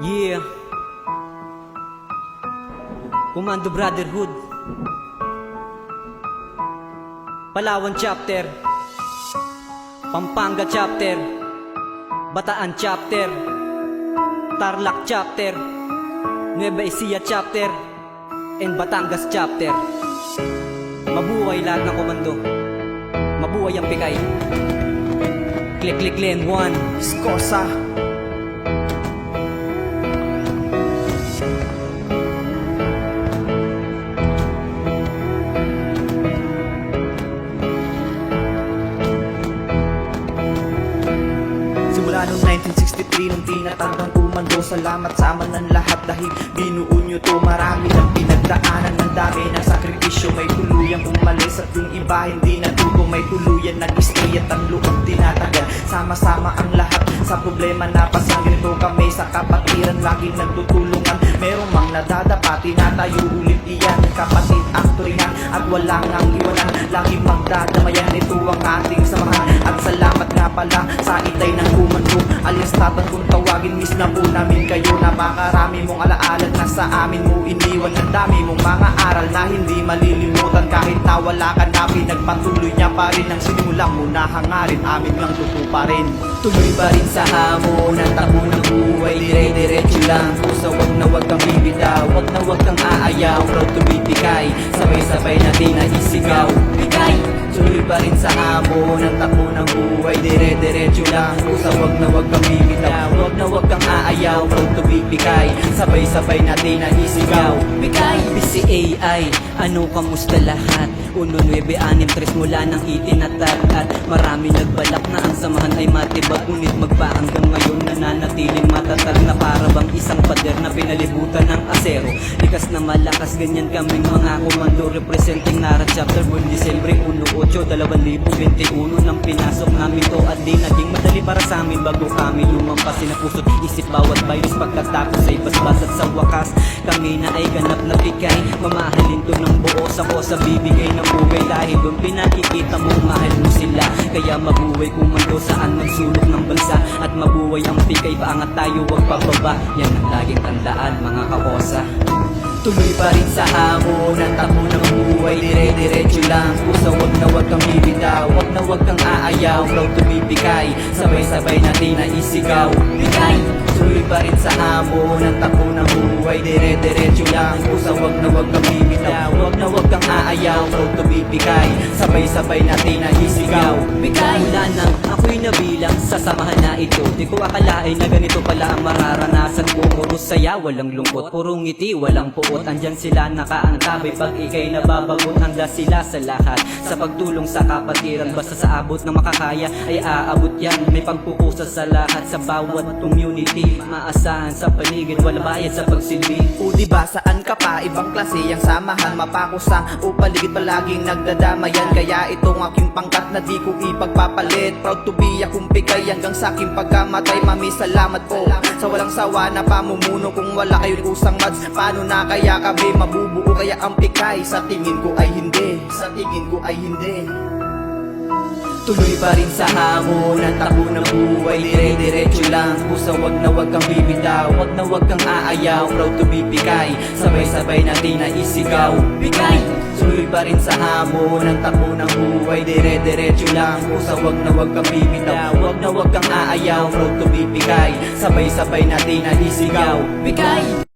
Yeah, Commando Brotherhood, Palawan Chapter, Pampanga Chapter, Bataan Chapter, Tarlac Chapter, Nueva Ecija Chapter, and Batangas Chapter. Mabuhay lahat ng komando, mabuhay ang pikay. Click click Len 1 Skosa. Simula noong 1963 nung tinatawag komando, salamat sa aman ng lahat dahil binuo nyo to. Marami ng pinagdaanan, ng dami ng sakripisyo. May tuluyang umalis at yung iba hindi natuto. May tuluyan nag-stay at ang loob tinatagal. Sama-sama ang lahat sa problema na pasangito kami sa kapatiran, laging nagtutulungan. Merong mang nadadapa, tinatayo ulit iyan. Kapatid ang turingan at walang ang iwanan, laging magdadamayan. Ito ang ating samahan at salamat nga pala sa itay ng komando. Alinsatan kung tawagin, miss na po namin kayo. Napakarami mong alaala na sa amin mo iniwan. Ang dami mong mga aral na hindi malilimutan. Kahit na wala ka na, pinagpatuloy niya pa rin ang sinimula mo na hangarin, amin lang tutuparin. Tuloy pa rin sa hamon ang takbo ng buhay, dire-diretso lang. Pusa wag kang bibitaw, wag kang aayaw. Proud to be Pikay, sabay-sabay natin na isigaw. Pikay! Tuloy pa rin sa hamon ang takbo ng buhay, dire-diretso lang. Pusa wag kang bibitaw, wag kang aayaw. Proud to be Pikay, sabay-sabay natin na isigaw. Pikay! PCAI, ano kamusta lahat? 1963 mula nang itinatat at marami nagbalak na ang samahan ay matibag. Ngunit magpa hanggang ngayon nananatiling matatag na para bang isang pader na pinalibutan ng asero. Likas na malakas, ganyan kaming mga komando, representing Nara Chapter 1 Disyembre 1-8-2021 nang pinasok namin to at di naging madali para sa amin bago kami lumampas. Sinapuso't isip bawat virus pagkatapos ay basbas at sa wakas kami na ay ganap na pikay. Mamahalin to ng buo sa kosa, bibigay ng bugay dahil doon pinakikita mo mahal mo sila. Kaya mabuhay komando saan magsulok ng bansa at mabuhay ang pikay, paangat tayo wag pababa. Yan ang laging tandaan mga kakosa. Tuloy pa rin sa hamon ang takbo ng buhay, dire-diretso lang. Pusa wag kang bibitaw, wag kang aayaw. Proud to be Pikay, sabay-sabay natin na isigaw. Pikay! Tuloy pa rin sa hamon ang takbo ng buhay, dire-diretso lang. Pusa wag kang bibitaw, wag kang aayaw. Proud to be Pikay, sabay-sabay natin na isigaw. Pikay! Mula nang ako'y nabilang sa samahan na ito, di ko akalain na ganito pala ang mararanasan ko. Puro saya, walang lungkot, puro ngiti, walang puot. Andyan sila nakaantabay pag ikay nababagot. Handa sila sa lahat sa pagtulong sa kapatiran. Basta sa abot ng makakaya ay aabot yan. May pagpupusa sa lahat sa bawat community. Maasahan sa paligid, wala bayad sa pagsilbi. O diba saan ka pa, ibang klase ang samahan. Mapakusa o paligid palaging nagdadamayan. Kaya itong aking pangkat na di ko ipagpapalit. Proud to be akong Pikay hanggang sa aking pagkamatay. Mami salamat po sa walang sawa na pamumuno. Kung wala kayo kusang mads, paano na kaya kami mabubuo? Kaya ang Pikay sa tingin ko ay hindi, sa tingin ko ay hindi. Tuloy pa rin sa hamon ang takbo ng buhay, dire-diretso lang. Pusa wag kang bibitaw, wag kang aayaw. Proud to be Pikay, sabay-sabay natin na isigaw. Pikay! Tuloy pa rin sa hamon ang takbo ng buhay, dire-diretso lang. Pusa wag kang bibitaw, wag kang aayaw. Proud to be Pikay, sabay-sabay natin na isigaw. Pikay!